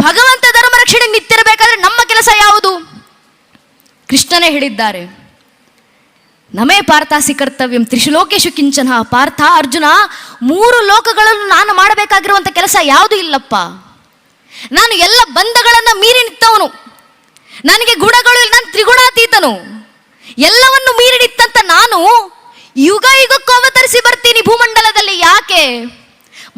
ಭಗವಂತ ಧರ್ಮ ರಕ್ಷಣೆಗೆ ನಿಂತಿರಬೇಕಾದ್ರೆ ನಮ್ಮ ಕೆಲಸ ಯಾವುದು? ಕೃಷ್ಣನೇ ಹೇಳಿದ್ದಾರೆ, ನಮೇ ಪಾರ್ಥಾಸಿ ಕರ್ತವ್ಯಂ ತ್ರಿಶುಲೋಕೇಶು ಕಿಂಚನ. ಪಾರ್ಥ, ಅರ್ಜುನ, 3 ಲೋಕಗಳನ್ನು ನಾನು ಮಾಡಬೇಕಾಗಿರುವಂಥ ಕೆಲಸ ಯಾವುದೂ ಇಲ್ಲಪ್ಪ. ನಾನು ಎಲ್ಲ ಬಂಧಗಳನ್ನು ಮೀರಿ ನಿಂತವನು, ನನಗೆ ಗುಣಗಳು ಇಲ್ಲ, ನಾನು ತ್ರಿಗುಣಾತೀತನು. ಎಲ್ಲವನ್ನು ಮೀರಿ ನಿಂತಂತ ನಾನು ಯುಗ ಯುಗಕ್ಕೂ ಅವತರಿಸಿ ಬರ್ತೀನಿ ಭೂಮಂಡಲದಲ್ಲಿ. ಯಾಕೆ?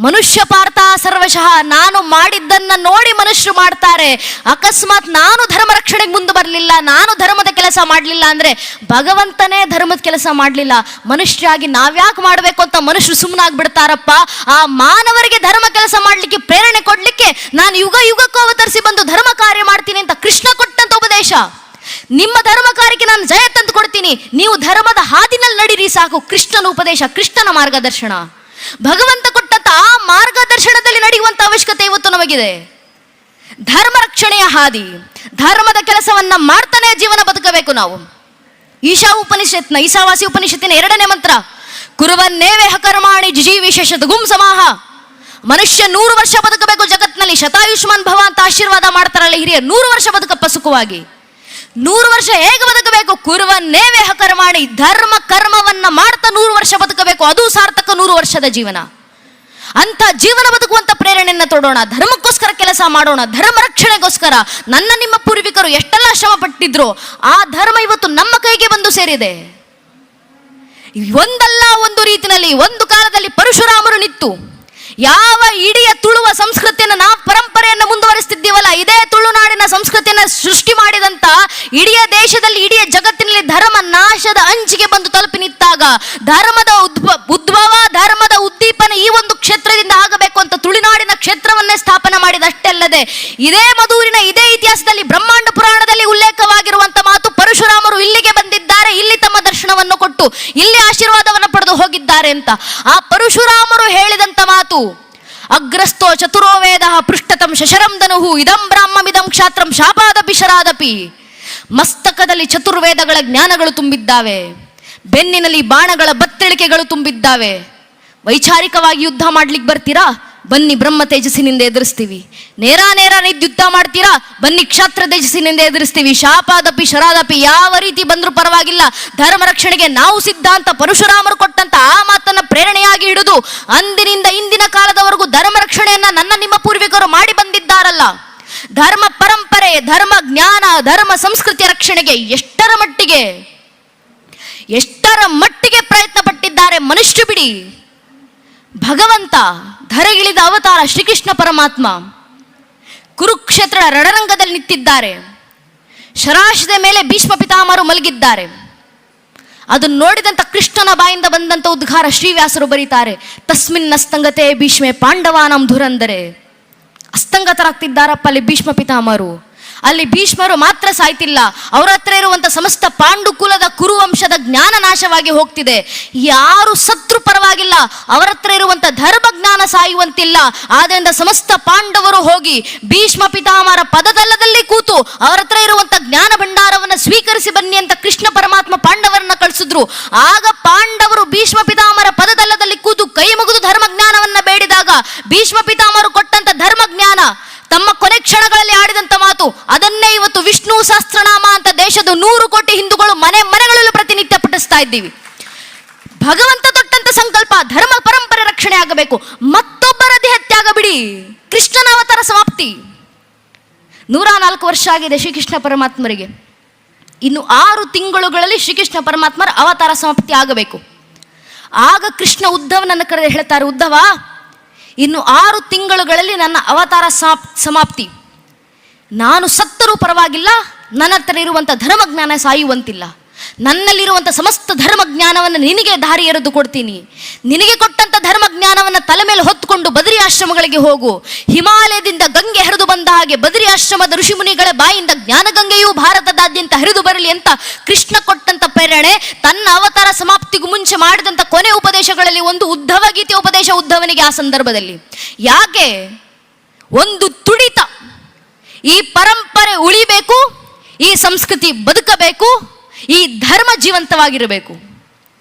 ಮನುಷ್ಯ ಪಾರ್ಥ ಸರ್ವಶಃ. ನಾನು ಮಾಡಿದ್ದನ್ನ ನೋಡಿ ಮನುಷ್ಯರು ಮಾಡ್ತಾರೆ. ಅಕಸ್ಮಾತ್ ನಾನು ಧರ್ಮ ರಕ್ಷಣೆಗೆ ಮುಂದೆ ಬರಲಿಲ್ಲ, ನಾನು ಧರ್ಮದ ಕೆಲಸ ಮಾಡಲಿಲ್ಲ ಅಂದ್ರೆ ಭಗವಂತನೇ ಧರ್ಮದ ಕೆಲಸ ಮಾಡಲಿಲ್ಲ. ಮನುಷ್ಯರಾಗಿ ನಾವ್ಯಾಕೆ ಮಾಡಬೇಕು ಅಂತ ಮನುಷ್ಯರು ಸುಮ್ಮನಾಗ್ಬಿಡ್ತಾರಪ್ಪ. ಆ ಮಾನವರಿಗೆ ಧರ್ಮ ಕೆಲಸ ಮಾಡಲಿಕ್ಕೆ ಪ್ರೇರಣೆ ಕೊಡ್ಲಿಕ್ಕೆ ನಾನು ಯುಗ ಯುಗಕ್ಕೂ ಅವತರಿಸಿ ಬಂದು ಧರ್ಮ ಕಾರ್ಯ ಮಾಡ್ತೀನಿ ಅಂತ ಕೃಷ್ಣ ಕೊಟ್ಟಂತ ಉಪದೇಶ. ನಿಮ್ಮ ಧರ್ಮ ಕಾರ್ಯಕ್ಕೆ ನಾನು ಜಯ ತಂದು ಕೊಡ್ತೀನಿ, ನೀವು ಧರ್ಮದ ಹಾದಿನಲ್ಲಿ ನಡೀರಿ ಸಾಕು. ಕೃಷ್ಣನ ಉಪದೇಶ, ಕೃಷ್ಣನ ಮಾರ್ಗದರ್ಶನ, ಭಗವಂತ ಕೊಟ್ಟಂತ ಆ ಮಾರ್ಗದರ್ಶನದಲ್ಲಿ ನಡೆಯುವಂತ ಅವಶ್ಯಕತೆ ಇವತ್ತು ನಮಗಿದೆ. ಧರ್ಮ ರಕ್ಷಣೆಯ ಹಾದಿ, ಧರ್ಮದ ಕೆಲಸವನ್ನ ಮಾಡ್ತಾನೆ ಜೀವನ ಬದುಕಬೇಕು ನಾವು. ಈಶಾವಾಸಿ ಉಪನಿಷತ್ತಿನ 2ನೇ ಮಂತ್ರ, ಕುರುವನ್ನೇವೇಹ ಕರ್ಮಾಣಿ ಜಿಜೀವಿಶೇಷದುಗುಂ ಸಮಾಹ. ಮನುಷ್ಯ 100 ವರ್ಷ ಬದುಕಬೇಕು ಜಗತ್ತಿನಲ್ಲಿ. ಶತಾಯುಷ್ಮಾನ್ ಭವ ಅಂತ ಆಶೀರ್ವಾದ ಮಾಡ್ತಾರಲ್ಲ ಹಿರಿಯರು. 100 ವರ್ಷ ಬದುಕಪ್ಪ ಸುಖವಾಗಿ. 100 ವರ್ಷ ಹೇಗೆ ಬದುಕಬೇಕು? ಕುರುವನ್ನೇವೇಹ ಕರ್ಮಾಣಿ, ಧರ್ಮ ಕರ್ಮವನ್ನ ಮಾಡ್ತಾ 100 ವರ್ಷ ಬದುಕಬೇಕು. ಅದು ಸಾರ್ಥಕ 100 ವರ್ಷದ ಜೀವನ. ಅಂತ ಜೀವನ ಬದುಕುವಂತ ಪ್ರೇರಣೆಯನ್ನ ತೊಡೋಣ, ಧರ್ಮಕ್ಕೋಸ್ಕರ ಕೆಲಸ ಮಾಡೋಣ, ಧರ್ಮ ರಕ್ಷಣೆಗೋಸ್ಕರ. ನನ್ನ ನಿಮ್ಮ ಪೂರ್ವಿಕರು ಎಷ್ಟೆಲ್ಲ ಶ್ರಮ ಪಟ್ಟಿದ್ರು, ಆ ಧರ್ಮ ಇವತ್ತು ನಮ್ಮ ಕೈಗೆ ಬಂದು ಸೇರಿದೆ. ಒಂದಲ್ಲ ಒಂದು ರೀತಿಯಲ್ಲಿ ಒಂದು ಕಾಲದಲ್ಲಿ ಪರಶುರಾಮರು ನಿಂತು ಯಾವ ಇಡೀ ತುಳುವ ಸಂಸ್ಕೃತಿಯನ್ನು, ನಾವು ಪರಂಪರೆಯನ್ನು ಮುಂದುವರಿಸ್ತಿದ್ದೀವಲ್ಲ, ಇದೇ ತುಳುನಾಡಿನ ಸಂಸ್ಕೃತಿಯನ್ನು ಸೃಷ್ಟಿ ಮಾಡಿದಂತ ಇಡೀ ದೇಶದಲ್ಲಿ, ಇಡೀ ಜಗತ್ತಿನಲ್ಲಿ ಧರ್ಮ ನಾಶದ ಅಂಚಿಗೆ ಬಂದು ತಲುಪಿ ನಿಂತಾಗ ಧರ್ಮದ ಉದ್ಭವ, ಧರ್ಮದ ಉದ್ದೀಪನ ಈ ಒಂದು ಕ್ಷೇತ್ರದಿಂದ ಆಗಬೇಕು ಅಂತ ತುಳುನಾಡಿನ ಕ್ಷೇತ್ರವನ್ನೇ ಸ್ಥಾಪನೆ ಮಾಡಿದಷ್ಟೇ ಅಲ್ಲದೆ, ಇದೇ ಮಧೂರಿನ ಇದೇ ಇತಿಹಾಸದಲ್ಲಿ ಬ್ರಹ್ಮಾಂಡ ಪುರಾಣದಲ್ಲಿ ಉಲ್ಲೇಖವಾಗಿರುವಂತ ಮಾತು, ಪರಶುರಾಮರು ಇಲ್ಲಿಗೆ ಬಂದಿದ್ದಾರೆ, ಇಲ್ಲಿ ತಮ್ಮ ದರ್ಶನವನ್ನು ಕೊಟ್ಟು ಇಲ್ಲಿ ಆಶೀರ್ವಾದವನ್ನು ಪಡೆದು ಹೋಗಿದ್ದಾರೆ ಅಂತ. ಆ ಪರಶುರಾಮರು ಹೇಳಿದಂತ ಮಾತು, ಅಗ್ರಸ್ಥೋ ಚತುರೋ ವೇದ ಪೃಷ್ಠತಂ ಶಶರಂ ಧನುಹು ಇದಂ ಬ್ರಾಹ್ಮಮಿದಂ ಕ್ಷಾತ್ರಂ ಶಾಪಾದಪಿ ಶರಾದಪಿ. ಮಸ್ತಕದಲ್ಲಿ ಚತುರ್ವೇದಗಳ ಜ್ಞಾನಗಳು ತುಂಬಿದ್ದಾವೆ, ಬೆನ್ನಿನಲ್ಲಿ ಬಾಣಗಳ ಬತ್ತಳಿಕೆಗಳು ತುಂಬಿದ್ದಾವೆ. ವೈಚಾರಿಕವಾಗಿ ಯುದ್ಧ ಮಾಡ್ಲಿಕ್ಕೆ ಬರ್ತೀರಾ? ಬನ್ನಿ ಬ್ರಹ್ಮ ತೇಜಸ್ಸಿನಿಂದ ಎದುರಿಸ್ತೀವಿ. ನೇರ ಯುದ್ಧ ಮಾಡ್ತೀರಾ? ಬನ್ನಿ ಕ್ಷಾತ್ರ ತೇಜಸ್ಸಿನಿಂದ ಎದುರಿಸ್ತೀವಿ. ಶಾಪಾದಪಿ ಶರಾದಪಿ, ಯಾವ ರೀತಿ ಬಂದರೂ ಪರವಾಗಿಲ್ಲ, ಧರ್ಮ ರಕ್ಷಣೆಗೆ ನಾವು ಸಿದ್ಧ ಅಂತ ಪರಶುರಾಮರು ಕೊಟ್ಟಂತ ಆ ಮಾತನ್ನ ಪ್ರೇರಣೆಯಾಗಿ ಹಿಡಿದು ಅಂದಿನಿಂದ ಇಂದಿನ ಕಾಲದವರೆಗೂ ಧರ್ಮ ರಕ್ಷಣೆಯನ್ನ ನನ್ನ ನಿಮ್ಮ ಪೂರ್ವಿಕರು ಮಾಡಿ ಬಂದಿದ್ದಾರಲ್ಲ. ಧರ್ಮ ಪರಂಪರೆ, ಧರ್ಮ ಜ್ಞಾನ, ಧರ್ಮ ಸಂಸ್ಕೃತಿಯ ರಕ್ಷಣೆಗೆ ಎಷ್ಟರ ಮಟ್ಟಿಗೆ ಪ್ರಯತ್ನ ಪಟ್ಟಿದ್ದಾರೆ ಮನುಷ್ಯ ಬಿಡಿ. ಭಗವಂತ ಧರೆಗಿಳಿದ ಅವತಾರ ಶ್ರೀಕೃಷ್ಣ ಪರಮಾತ್ಮ ಕುರುಕ್ಷೇತ್ರ ರಣರಂಗದಲ್ಲಿ ನಿಂತಿದ್ದಾರೆ. ಶರಾಶದ ಮೇಲೆ ಭೀಷ್ಮ ಪಿತಾಮಹರು ಮಲಗಿದ್ದಾರೆ. ಅದನ್ನು ನೋಡಿದಂತ ಕೃಷ್ಣನ ಬಾಯಿಂದ ಬಂದಂತ ಉದ್ಗಾರ ಶ್ರೀವ್ಯಾಸರು ಬರೀತಾರೆ, ತಸ್ಮಿನ್ ಅಸ್ತಂಗತೆ ಭೀಷ್ಮೆ ಪಾಂಡವಾನಂ ಧುರಂದರೆ. ಅಸ್ತಂಗತರಾಗ್ತಿದ್ದಾರಪ್ಪ ಅಲ್ಲಿ ಭೀಷ್ಮ ಪಿತಾಮಹರು. ಅಲ್ಲಿ ಭೀಷ್ಮರು ಮಾತ್ರ ಸಾಯ್ತಿಲ್ಲ, ಅವರ ಹತ್ರ ಇರುವಂತ ಸಮಸ್ತ ಪಾಂಡುಕುಲದ ಕುರುವಂಶದ ಜ್ಞಾನ ನಾಶವಾಗಿ ಹೋಗ್ತಿದೆ. ಯಾರು ಸತ್ರು ಪರವಾಗಿಲ್ಲ, ಅವರ ಹತ್ರ ಇರುವಂತ ಧರ್ಮ ಜ್ಞಾನ ಸಾಯುವಂತಿಲ್ಲ. ಆದ್ದರಿಂದ ಸಮಸ್ತ ಪಾಂಡವರು ಹೋಗಿ ಭೀಷ್ಮ ಪಿತಾಮಹರ ಪದದಲ್ಲದಲ್ಲಿ ಕೂತು ಅವರ ಹತ್ರ ಇರುವಂತ ಜ್ಞಾನ ಭಂಡಾರವನ್ನು ಸ್ವೀಕರಿಸಿ ಬನ್ನಿ ಅಂತ ಕೃಷ್ಣ ಪರಮಾತ್ಮ ಪಾಂಡವರನ್ನ ಕಳಿಸಿದ್ರು. ಆಗ ಪಾಂಡವರು ಭೀಷ್ಮ ಪಿತಾಮಹರ ಪದದಲ್ಲದಲ್ಲಿ ಕೂತು ಕೈ ಮುಗಿದು ಧರ್ಮ ಜ್ಞಾನವನ್ನ ಬೇಡಿದಾಗ ಭೀಷ್ಮ ಪಿತಾಮಹರು ಕೊಟ್ಟಂತ ಧರ್ಮ ಜ್ಞಾನ, ತಮ್ಮ ಕೊನೆ ಕ್ಷಣಗಳಲ್ಲಿ ಆಡಿದಂತ ಮಾತು, ಅದನ್ನೇ ಇವತ್ತು ವಿಷ್ಣು ಸಹಸ್ರನಾಮ ಅಂತ ದೇಶದ 100 ಕೋಟಿ ಹಿಂದೂಗಳು ಮನೆಗಳಲ್ಲೂ ಪ್ರತಿನಿತ್ಯ ಪಠಿಸ್ತಾ ಇದ್ದೀವಿ. ಭಗವಂತ ತೊಟ್ಟಂತ ಸಂಕಲ್ಪ ಧರ್ಮ ಪರಂಪರೆ ರಕ್ಷಣೆ ಆಗಬೇಕು. ಮತ್ತೊಬ್ಬರ ದೇಹತ್ಯಾಗ ಬಿಡಿ, ಕೃಷ್ಣನ ಅವತಾರ ಸಮಾಪ್ತಿ. 104 ವರ್ಷ ಆಗಿದೆ ಶ್ರೀಕೃಷ್ಣ ಪರಮಾತ್ಮರಿಗೆ. ಇನ್ನು 6 ತಿಂಗಳುಗಳಲ್ಲಿ ಶ್ರೀಕೃಷ್ಣ ಪರಮಾತ್ಮರ ಅವತಾರ ಸಮಾಪ್ತಿ ಆಗಬೇಕು. ಆಗ ಕೃಷ್ಣ ಉದ್ಧವನನ್ನು ಕರೆದು ಹೇಳ್ತಾರೆ, ಉದ್ಧವ, ಇನ್ನು 6 ತಿಂಗಳುಗಳಲ್ಲಿ ನನ್ನ ಅವತಾರ ಸಮಾಪ್ತಿ. ನಾನು ಸತ್ತರೂ ಪರವಾಗಿಲ್ಲ, ನನ್ನ ಹತ್ರ ಇರುವಂಥ ಧರ್ಮಜ್ಞಾನ ಸಾಯುವಂತಿಲ್ಲ. ನನ್ನಲ್ಲಿರುವಂಥ ಸಮಸ್ತ ಧರ್ಮಜ್ಞಾನವನ್ನು ನಿನಗೆ ದಾರಿ ಎರೆದು ಕೊಡ್ತೀನಿ. ನಿನಗೆ ಕೊಟ್ಟಂಥ ಧರ್ಮಜ್ಞಾನವನ್ನು ತಲೆ ಮೇಲೆ ಹೊತ್ತುಕೊಂಡು ಬದರಿ ಆಶ್ರಮಗಳಿಗೆ ಹೋಗು. ಹಿಮಾಲಯದಿಂದ ಗಂಗೆ ಹರಿದು ಬಂದ ಹಾಗೆ ಬದರಿ ಆಶ್ರಮದ ಋಷಿಮುನಿಗಳ ಬಾಯಿಂದ ಜ್ಞಾನಗಂಗೆಯೂ ಭಾರತದಾದ್ಯಂತ ಹರಿದು ಬರಲಿ ಅಂತ ಕೃಷ್ಣ ಕೊಟ್ಟಂತ ಪ್ರೇರಣೆ. ತನ್ನ ಅವತಾರ ಸಮಾಪ್ತಿಗೂ ಮುಂಚೆ ಮಾಡಿದಂಥ ಕೊನೆ ಉಪದೇಶಗಳಲ್ಲಿ ಒಂದು ಉದ್ಧವ ಗೀತೆ ಉಪದೇಶ ಉದ್ಧವನಿಗೆ ಆ ಸಂದರ್ಭದಲ್ಲಿ. ಯಾಕೆ? ಒಂದು ತುಡಿತ, ಈ ಪರಂಪರೆ ಉಳಿಬೇಕು, ಈ ಸಂಸ್ಕೃತಿ ಬದುಕಬೇಕು, ಈ ಧರ್ಮ ಜೀವಂತವಾಗಿರಬೇಕು.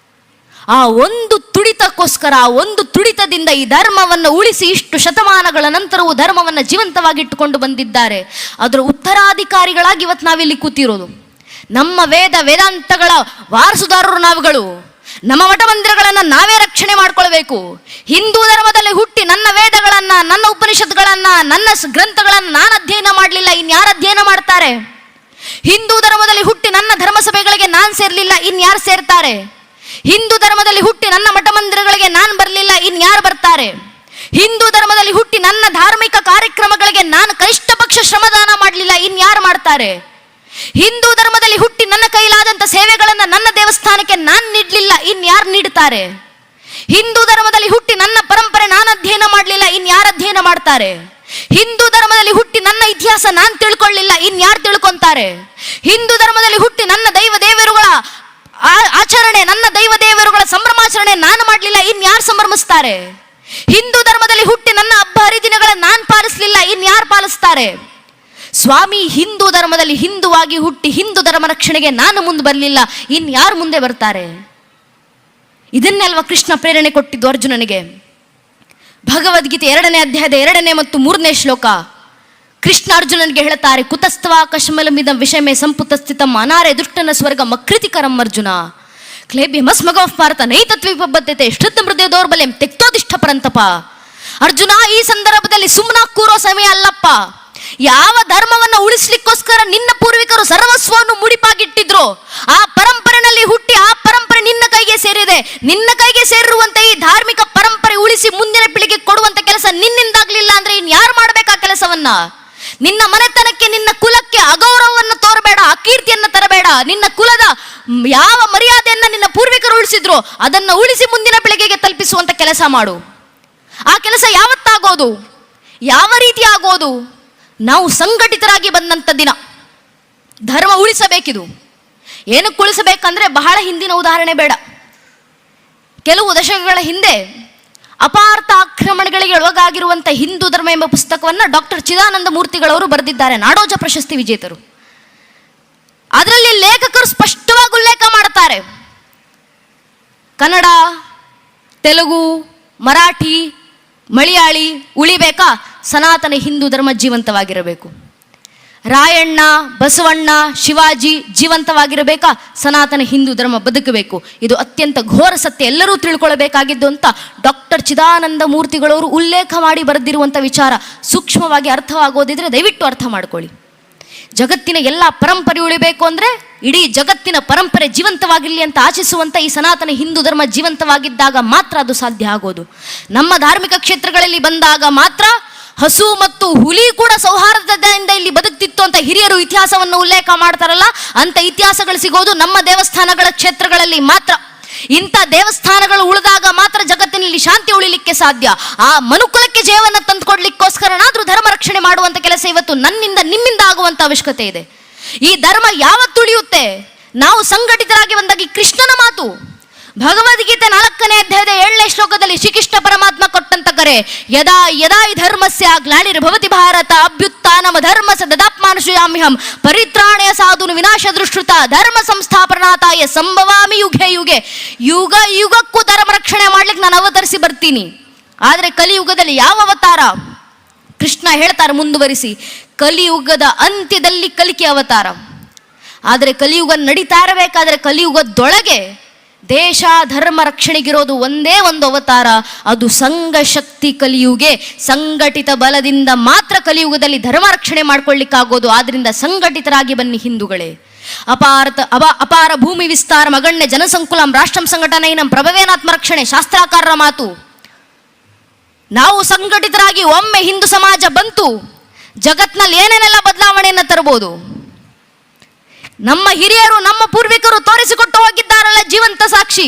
ಆ ಒಂದು ತುಡಿತಕ್ಕೋಸ್ಕರ, ಆ ಒಂದು ತುಡಿತದಿಂದ ಈ ಧರ್ಮವನ್ನು ಉಳಿಸಿ ಇಷ್ಟು ಶತಮಾನಗಳ ನಂತರವೂ ಧರ್ಮವನ್ನು ಜೀವಂತವಾಗಿಟ್ಟುಕೊಂಡು ಬಂದಿದ್ದಾರೆ. ಅದರ ಉತ್ತರಾಧಿಕಾರಿಗಳಾಗಿ ಇವತ್ತು ನಾವಿಲ್ಲಿ ಕೂತಿರೋದು. ನಮ್ಮ ವೇದಾಂತಗಳ ವಾರಸುದಾರರು ನಾವುಗಳು. ನಮ್ಮ ಮಠ ಮಂದಿರಗಳನ್ನು ನಾವೇ ರಕ್ಷಣೆ ಮಾಡ್ಕೊಳ್ಬೇಕು. ಹಿಂದೂ ಧರ್ಮದಲ್ಲಿ ಹುಟ್ಟಿ ನನ್ನ ವೇದಗಳನ್ನ, ನನ್ನ ಉಪನಿಷತ್ಗಳನ್ನ, ನನ್ನ ಗ್ರಂಥಗಳನ್ನ ನಾನು ಅಧ್ಯಯನ ಮಾಡಲಿಲ್ಲ, ಇನ್ಯಾರು ಅಧ್ಯಯನ ಮಾಡ್ತಾರೆ? ಹಿಂದೂ ಧರ್ಮದಲ್ಲಿ ಹುಟ್ಟಿ ನನ್ನ ಧರ್ಮಸಭೆಗಳಿಗೆ ನಾನು ಸೇರ್ಲಿಲ್ಲ, ಇನ್ಯಾರು ಸೇರ್ತಾರೆ? ಹಿಂದೂ ಧರ್ಮದಲ್ಲಿ ಹುಟ್ಟಿ ನನ್ನ ಮಠ ಮಂದಿರಗಳಿಗೆ ನಾನು ಬರಲಿಲ್ಲ, ಇನ್ಯಾರು ಬರ್ತಾರೆ? ಹಿಂದೂ ಧರ್ಮದಲ್ಲಿ ಹುಟ್ಟಿ ನನ್ನ ಧಾರ್ಮಿಕ ಕಾರ್ಯಕ್ರಮಗಳಿಗೆ ನಾನು ಕನಿಷ್ಠ ಪಕ್ಷ ಶ್ರಮದಾನ ಮಾಡಲಿಲ್ಲ, ಇನ್ಯಾರು ಮಾಡ್ತಾರೆ? ಹಿಂದೂ ಧರ್ಮದಲ್ಲಿ ಹುಟ್ಟಿ ನನ್ನ ಕೈಲಾದಂಥ ಸೇವೆಗಳನ್ನು ನನ್ನ ದೇವಸ್ಥಾನಕ್ಕೆ ನಾನು ನೀಡಲಿಲ್ಲ, ಇನ್ಯಾರು ನೀಡ್ತಾರೆ? ಹಿಂದೂ ಧರ್ಮದಲ್ಲಿ ಹುಟ್ಟಿ ನನ್ನ ಪರಂಪರೆ ನಾನು ಅಧ್ಯಯನ ಮಾಡಲಿಲ್ಲ, ಇನ್ಯಾರು ಅಧ್ಯಯನ ಮಾಡ್ತಾರೆ? ಹಿಂದೂ ಧರ್ಮದಲ್ಲಿ ಹುಟ್ಟಿ ನನ್ನ ಇತಿಹಾಸ ನಾನು ತಿಳ್ಕೊಳ್ಳಿಲ್ಲ, ಇನ್ಯಾರು ತಿಳ್ಕೊಂತಾರೆ? ಹಿಂದೂ ಧರ್ಮದಲ್ಲಿ ಹುಟ್ಟಿ ನನ್ನ ದೇವರುಗಳ ಆಚರಣೆ, ನನ್ನ ದೇವರುಗಳ ಸಂಭ್ರಮಾಚರಣೆ ನಾನು ಮಾಡಲಿಲ್ಲ, ಇನ್ಯಾರು ಸಂಭ್ರಮಿಸ್ತಾರೆ? ಹಿಂದೂ ಧರ್ಮದಲ್ಲಿ ಹುಟ್ಟಿ ನನ್ನ ಹಬ್ಬ ಹರಿದಿನಗಳನ್ನು ನಾನು ಪಾಲಿಸಲಿಲ್ಲ, ಇನ್ಯಾರು ಪಾಲಿಸ್ತಾರೆ? ಸ್ವಾಮಿ, ಹಿಂದೂ ಧರ್ಮದಲ್ಲಿ ಹಿಂದುವಾಗಿ ಹುಟ್ಟಿ ಹಿಂದೂ ಧರ್ಮ ರಕ್ಷಣೆಗೆ ನಾನು ಮುಂದೆ ಬರಲಿಲ್ಲ, ಇನ್ಯಾರು ಮುಂದೆ ಬರ್ತಾರೆ? ಇದನ್ನೆಲ್ವ ಕೃಷ್ಣ ಪ್ರೇರಣೆ ಕೊಟ್ಟಿದ್ದು ಅರ್ಜುನನಿಗೆ. ಭಗವದ್ಗೀತೆ 2ನೇ ಅಧ್ಯಾಯದ 2ನೇ ಮತ್ತು 3ನೇ ಶ್ಲೋಕ ಕೃಷ್ಣ ಅರ್ಜುನನಿಗೆ ಹೇಳ್ತಾರೆ, ಕುತಸ್ತವ ಕಶ್ಮಲಮಿದಂ ವಿಷಮೇ ಸಂಪುತ ಸ್ಥಿತಂ ಅನಾರೇ ದುಷ್ಟನ ಸ್ವರ್ಗ ಮಕೃತಿಕರಂ ಅರ್ಜುನ ಕ್ಲೇಬ್ಯಮಸ್ಮಗಃ ಭಾರತ ನೈತತ್ವಿಪಬದ್ಧತೆ ಶ್ರದ್ಧ ಮೃದಯ ದೌರ್ಬಲ್ಯಂ ತೆಕ್ತೋದಿಷ್ಠ ಪರಂತಪ. ಅರ್ಜುನ, ಈ ಸಂದರ್ಭದಲ್ಲಿ ಸುಮ್ಮನ ಕೂರೋ ಸಮಯ ಅಲ್ಲಪ್ಪ. ಯಾವ ಧರ್ಮವನ್ನು ಉಳಿಸ್ಲಿಕ್ಕೋಸ್ಕರ ನಿನ್ನ ಪೂರ್ವಿಕರು ಸರ್ವಸ್ವವನ್ನು ಮುಡಿಪಾಗಿಟ್ಟಿದ್ರು, ಆ ಪರಂಪರೆಯಲ್ಲಿ ಹುಟ್ಟಿ ಆ ಪರಂಪರೆ ನಿನ್ನ ಕೈಗೆ ಸೇರಿದೆ. ನಿನ್ನ ಕೈಗೆ ಸೇರಿರುವಂತ ಈ ಧಾರ್ಮಿಕ ಪರಂಪರೆ ಉಳಿಸಿ ಮುಂದಿನ ಪೀಳಿಗೆ ಕೊಡುವಂತ ಕೆಲಸ ನಿನ್ನಿಂದಾಗ್ಲಿಲ್ಲ ಅಂದ್ರೆ ಇನ್ಯಾರು ಮಾಡ್ಬೇಕು ಆ ಕೆಲಸವನ್ನ? ನಿನ್ನ ಮನೆತನಕ್ಕೆ, ನಿನ್ನ ಕುಲಕ್ಕೆ ಅಗೌರವವನ್ನು ತೋರಬೇಡ, ಅಕೀರ್ತಿಯನ್ನ ತರಬೇಡ. ನಿನ್ನ ಕುಲದ ಯಾವ ಮರ್ಯಾದೆಯನ್ನ ನಿನ್ನ ಪೂರ್ವಿಕರು ಉಳಿಸಿದ್ರು ಅದನ್ನ ಉಳಿಸಿ ಮುಂದಿನ ಪೀಳಿಗೆಗೆ ತಲುಪಿಸುವಂತ ಕೆಲಸ ಮಾಡು. ಆ ಕೆಲಸ ಯಾವತ್ತಾಗೋದು? ಯಾವ ರೀತಿ ಆಗೋದು? ನಾವು ಸಂಘಟಿತರಾಗಿ ಬಂದಂಥ ದಿನ. ಧರ್ಮ ಉಳಿಸಬೇಕಿದು. ಏನಕ್ಕೆ ಉಳಿಸಬೇಕಂದ್ರೆ ಬಹಳ ಹಿಂದಿನ ಉದಾಹರಣೆ ಬೇಡ. ಕೆಲವು ದಶಕಗಳ ಹಿಂದೆ ಅಪಾರ್ಥ ಆಕ್ರಮಣಗಳಿಗೆ ಒಳಗಾಗಿರುವಂಥ ಹಿಂದೂ ಧರ್ಮ ಎಂಬ ಪುಸ್ತಕವನ್ನು ಡಾಕ್ಟರ್ ಚಿದಾನಂದ ಮೂರ್ತಿಗಳವರು ಬರೆದಿದ್ದಾರೆ, ನಾಡೋಜ ಪ್ರಶಸ್ತಿ ವಿಜೇತರು. ಅದರಲ್ಲಿ ಲೇಖಕರು ಸ್ಪಷ್ಟವಾಗಿ ಉಲ್ಲೇಖ ಮಾಡ್ತಾರೆ, ಕನ್ನಡ, ತೆಲುಗು, ಮರಾಠಿ, ಮಲಯಾಳಿ ಉಳಿಬೇಕಾ? ಸನಾತನ ಹಿಂದೂ ಧರ್ಮ ಜೀವಂತವಾಗಿರಬೇಕು. ರಾಯಣ್ಣ, ಬಸವಣ್ಣ, ಶಿವಾಜಿ ಜೀವಂತವಾಗಿರಬೇಕಾ? ಸನಾತನ ಹಿಂದೂ ಧರ್ಮ ಬದುಕಬೇಕು. ಇದು ಅತ್ಯಂತ ಘೋರ ಸತ್ಯ, ಎಲ್ಲರೂ ತಿಳ್ಕೊಳ್ಬೇಕಾಗಿದ್ದು ಅಂತ ಡಾಕ್ಟರ್ ಚಿದಾನಂದ ಮೂರ್ತಿಗಳವರು ಉಲ್ಲೇಖ ಮಾಡಿ ಬರೆದಿರುವಂಥ ವಿಚಾರ ಸೂಕ್ಷ್ಮವಾಗಿ ಅರ್ಥವಾಗೋದಿದ್ರೆ ದಯವಿಟ್ಟು ಅರ್ಥ ಮಾಡ್ಕೊಳ್ಳಿ. ಜಗತ್ತಿನ ಎಲ್ಲ ಪರಂಪರೆ ಉಳಿಬೇಕು ಅಂದರೆ ಇಡೀ ಜಗತ್ತಿನ ಪರಂಪರೆ ಜೀವಂತವಾಗಿರಲಿ ಅಂತ ಆಶಿಸುವಂಥ ಈ ಸನಾತನ ಹಿಂದೂ ಧರ್ಮ ಜೀವಂತವಾಗಿದ್ದಾಗ ಮಾತ್ರ ಅದು ಸಾಧ್ಯ ಆಗೋದು. ನಮ್ಮ ಧಾರ್ಮಿಕ ಕ್ಷೇತ್ರಗಳಲ್ಲಿ ಬಂದಾಗ ಮಾತ್ರ ಹಸು ಮತ್ತು ಹುಲಿ ಕೂಡ ಸೌಹಾರ್ದತೆಯಿಂದ ಇಲ್ಲಿ ಬದುಕ್ತಿತ್ತು ಅಂತ ಹಿರಿಯರು ಇತಿಹಾಸವನ್ನು ಉಲ್ಲೇಖ ಮಾಡ್ತಾರಲ್ಲ, ಅಂತ ಇತಿಹಾಸಗಳು ಸಿಗೋದು ನಮ್ಮ ದೇವಸ್ಥಾನಗಳ ಕ್ಷೇತ್ರಗಳಲ್ಲಿ ಮಾತ್ರ. ಇಂಥ ದೇವಸ್ಥಾನಗಳು ಉಳಿದಾಗ ಮಾತ್ರ ಜಗತ್ತಿನಲ್ಲಿ ಶಾಂತಿ ಉಳಿಲಿಕ್ಕೆ ಸಾಧ್ಯ. ಆ ಮನುಕುಲಕ್ಕೆ ಜಯವನ್ನು ತಂದುಕೊಡ್ಲಿಕ್ಕೋಸ್ಕರನಾದ್ರೂ ಧರ್ಮ ರಕ್ಷಣೆ ಮಾಡುವಂತ ಕೆಲಸ ಇವತ್ತು ನನ್ನಿಂದ ನಿಮ್ಮಿಂದ ಆಗುವಂತ ಅವಶ್ಯಕತೆ ಇದೆ. ಈ ಧರ್ಮ ಯಾವತ್ತು ಉಳಿಯುತ್ತೆ? ನಾವು ಸಂಘಟಿತರಾಗಿ ಬಂದಾಗ. ಈ ಕೃಷ್ಣನ ಮಾತು ಭಗವದ್ಗೀತೆ 4ನೇ ಅಧ್ಯಾಯದ 7ನೇ ಶ್ಲೋಕದಲ್ಲಿ ಶ್ರೀಕೃಷ್ಣ ಪರಮಾತ್ಮ ಕೊಟ್ಟಂತ ಕರೆ, ಯದಾ ಯದಾ ಈ ಧರ್ಮಸ್ಯ ಗ್ಲಾನಿರ್ಭವತಿ ಭಾರತ ಅಭ್ಯುತ್ಥಾನಮ ಧರ್ಮಸ ದದಾತ್ಮಾನುಷಯಾಮ್ಯಹಂ ಪರಿತ್ರಾಣಯ ಸಾಧುನು ವಿನಾಶ ದೃಷ್ಟೃತ ಧರ್ಮ ಸಂಸ್ಥಾಪನಾತಾಯ ಸಂಭವಾಮಿ ಯುಗೆ ಯುಗೆ. ಯುಗ ಯುಗಕ್ಕೂ ಧರ್ಮ ರಕ್ಷಣೆ ಮಾಡ್ಲಿಕ್ಕೆ ನಾನು ಅವತರಿಸಿ ಬರ್ತೀನಿ. ಆದರೆ ಕಲಿಯುಗದಲ್ಲಿ ಯಾವ ಅವತಾರ? ಕೃಷ್ಣ ಹೇಳ್ತಾರೆ ಮುಂದುವರಿಸಿ, ಕಲಿಯುಗದ ಅಂತ್ಯದಲ್ಲಿ ಕಲಿಕೆ ಅವತಾರ. ಆದರೆ ಕಲಿಯುಗ ನಡೀತಾ ಇರಬೇಕಾದ್ರೆ ಕಲಿಯುಗದೊಳಗೆ ದೇಶ ಧರ್ಮ ರಕ್ಷಣೆಗಿರೋದು ಒಂದೇ ಒಂದು ಅವತಾರ, ಅದು ಸಂಘ ಶಕ್ತಿ ಕಲಿಯುಗೆ. ಸಂಘಟಿತ ಬಲದಿಂದ ಮಾತ್ರ ಕಲಿಯುಗದಲ್ಲಿ ಧರ್ಮ ರಕ್ಷಣೆ ಮಾಡ್ಕೊಳ್ಳಿಕ್ಕಾಗೋದು. ಆದ್ರಿಂದ ಸಂಘಟಿತರಾಗಿ ಬನ್ನಿ ಹಿಂದೂಗಳೇ. ಅಪಾರ ಭೂಮಿ ವಿಸ್ತಾರ ಮಗಣ್ಯ ಜನಸಂಕುಲಂ ರಾಷ್ಟ್ರಂ ಸಂಘಟನೈನಂ ಪ್ರಭವೇನಾತ್ಮ ರಕ್ಷಣೆ ಶಾಸ್ತ್ರಾಕಾರರ ಮಾತು. ನಾವು ಸಂಘಟಿತರಾಗಿ ಒಮ್ಮೆ ಹಿಂದೂ ಸಮಾಜ ಬಂತು, ಜಗತ್ನಲ್ಲಿ ಏನೇನೆಲ್ಲ ಬದಲಾವಣೆಯನ್ನು ತರಬಹುದು. ನಮ್ಮ ಹಿರಿಯರು, ನಮ್ಮ ಪೂರ್ವಿಕರು ತೋರಿಸಿಕೊಟ್ಟು ಹೋಗಿದ್ದಾರಲ್ಲ ಜೀವಂತ ಸಾಕ್ಷಿ.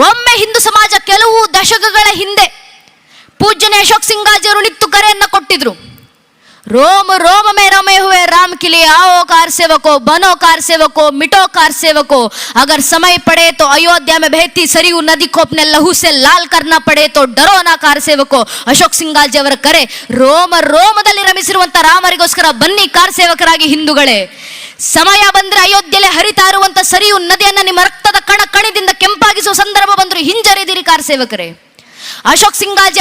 ಒಮ್ಮೆ ಹಿಂದೂ ಸಮಾಜ ಕೆಲವು ದಶಕಗಳ ಹಿಂದೆ ಪೂಜ್ಯನೇ ಅಶೋಕ್ ಸಿಂಗಾಜಿಯವರು ನಿತ್ತು ಕರೆಯನ್ನು ಕೊಟ್ಟಿದ್ರು. रोम रोम में रमे हुए राम के लिए आओ कार सेवको, बनो कार सेवको, मिटो कार सेवको. अगर समय पड़े तो अयोध्या में बहती सरयू नदी को अपने लहू से लाल करना पड़े तो डरो ना कार सेवको. ಅಶೋಕ್ ಸಿಂಗಾಜಿ ಅವರ ಕರೆ. ರೋಮ ರೋಮದಲ್ಲಿ ರಮಿಸಿರುವಂತ ರಾಮರಿಗೋಸ್ಕರ ಬನ್ನಿ ಕಾರ್ ಸೇವಕರಾಗಿ ಹಿಂದೂಗಳೇ. ಸಮಯ ಬಂದ್ರೆ ಅಯೋಧ್ಯೆಯಲ್ಲಿ ಹರಿತಾ ಇರುವಂತ ಸರಿಯು ನದಿಯನ್ನ ನಿಮ್ಮ ರಕ್ತದ ಕಣ ಕಣದಿಂದ ಕೆಂಪಾಗಿಸುವ ಸಂದರ್ಭ ಬಂದ್ರು ಹಿಂಜರಿದಿರಿ ಕಾರ ಸೇವಕರೇ. ಅಶೋಕ್ ಸಿಂಗಾಜಿ